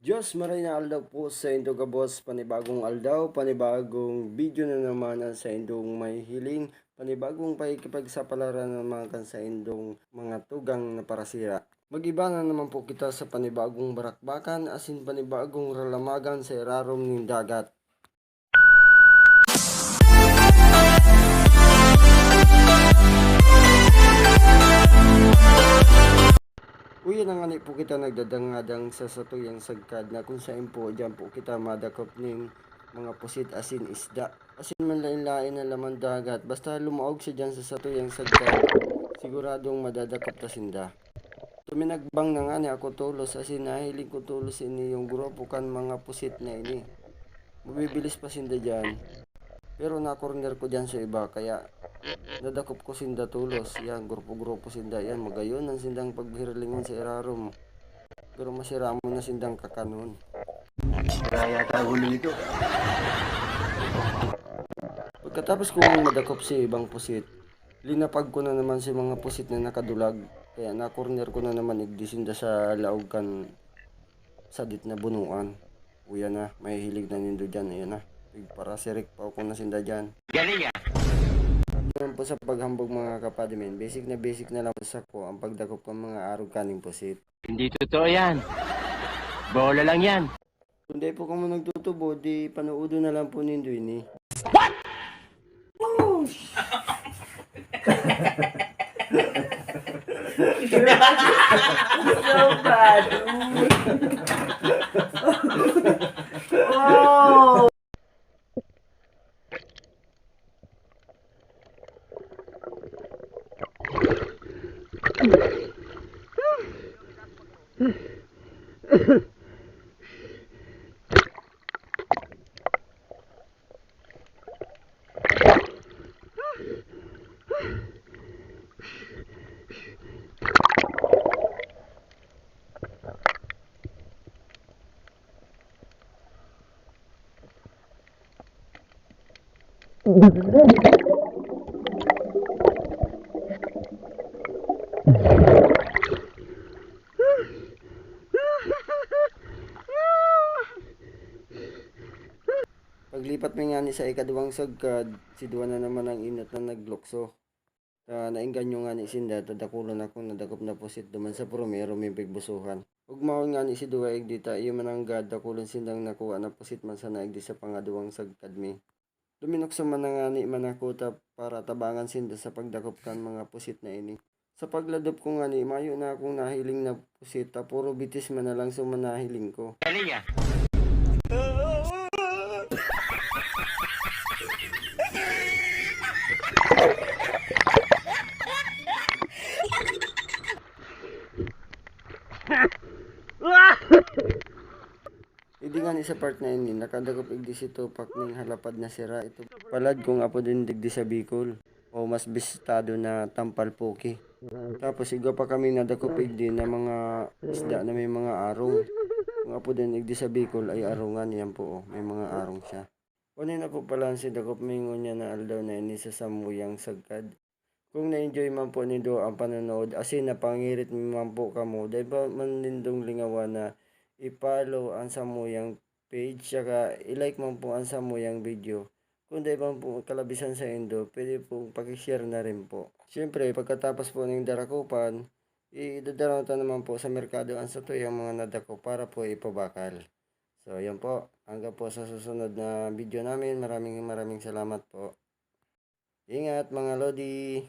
Diyos maray na aldaw po sa indo kabos, panibagong aldaw, panibagong video na naman sa indong may hiling, panibagong pakikipagsapalaran naman kan sa indong mga tugang na parasira. Magiba na naman po kita sa panibagong barakbakan, asin panibagong ralamagan sa irarom ng dagat. Uy, na nga po kita nagdadangadang sa satuyang sagkad na kung saan po dyan po kita madakop ng mga pusit asin isda. Asin man lain-lain na laman dagat, basta lumaog siya dyan sa satuyang sagkad, siguradong madadakop ta sinda. Tuminagbang na nga ni ako tulos asin nahiling ko tulos ini yung grupo kan mga pusit na ini. Mabibilis pa sinda dyan. Pero na-corner ko dyan sa iba, kaya nadakop ko sinda tulos. Yan, grupo-grupo sinda. Yan, magayon ang sindang paghirilingon sa irarom. Pero masira mo na sindang kakanon. Kaya ulo nito. Pagkatapos kong madakop si ibang pusit, linapag ko na naman si mga pusit na nakadulag. Kaya na-corner ko na naman igdisinda sa laog kan sadit na bunuan. Uya na, may hilig na nindo dyan. Ayan na, para sirik pa ako na sinda dyan. Galing ah. Naman po sa paghambog mga kapadimen, basic na lang sa ko ang pagdakop ng mga arog kaning pusit. Hindi totoo yan. Bola lang yan. Kung di po kamo nagtutubo, di panuudo na lang po nindo ini. So bad. Oh. Paglipat may nga ni sa ikaduwang sagkad, si Duwa na naman ang inat na naglukso. Naingganyo nga ni Sinda, tadakulon akong nadakop na pusit duman sa promero may pigbusuhan. Ugmaon nga ni si Duwa igdita, iyo man ang gad, dakulon sindang nakuha na pusit man sa naigdi sa pangaduwang sagkad mi. Luminok sa manangani manakuta para tabangan sinda sa pagdakop kan mga pusit na ini. Sa pagladop ko nga ni, mayo na akong nahiling na pusit, puro bitis man na lang sa manahiling ko. Galing ah. Hindi nga ni sa part na ini, nakadagop igdi si Tupac ning halapad na sira. Ito palad kung apo din digdi sa Bicol o mas bistado na tampal poki. Tapos iga pa kami nadakop igdi na mga isda na may mga arong. Kung apo din igdi sa Bicol ay arongan, yan po, may mga arong siya. Kunin na po pala si dakop mingon niya na aldaw na ini sa samuyang sagkad. Kung na-enjoy man po nindo ang panonood, asin napangirit man po kamo, dahil ba man nindong lingawan na i-follow ang Samuyang page, saka i-like man po ang Samuyang video. Kung dahil ba po kalabisan sa indo, pwede po pakishare na rin po. Siyempre, pagkatapos po ng darakupan, idadaraw naman po sa merkado ang satuyang mga nadako para po ipabakal. So, yan po. Hanggang po sa susunod na video namin. Maraming salamat po. Ingat mga Lodi!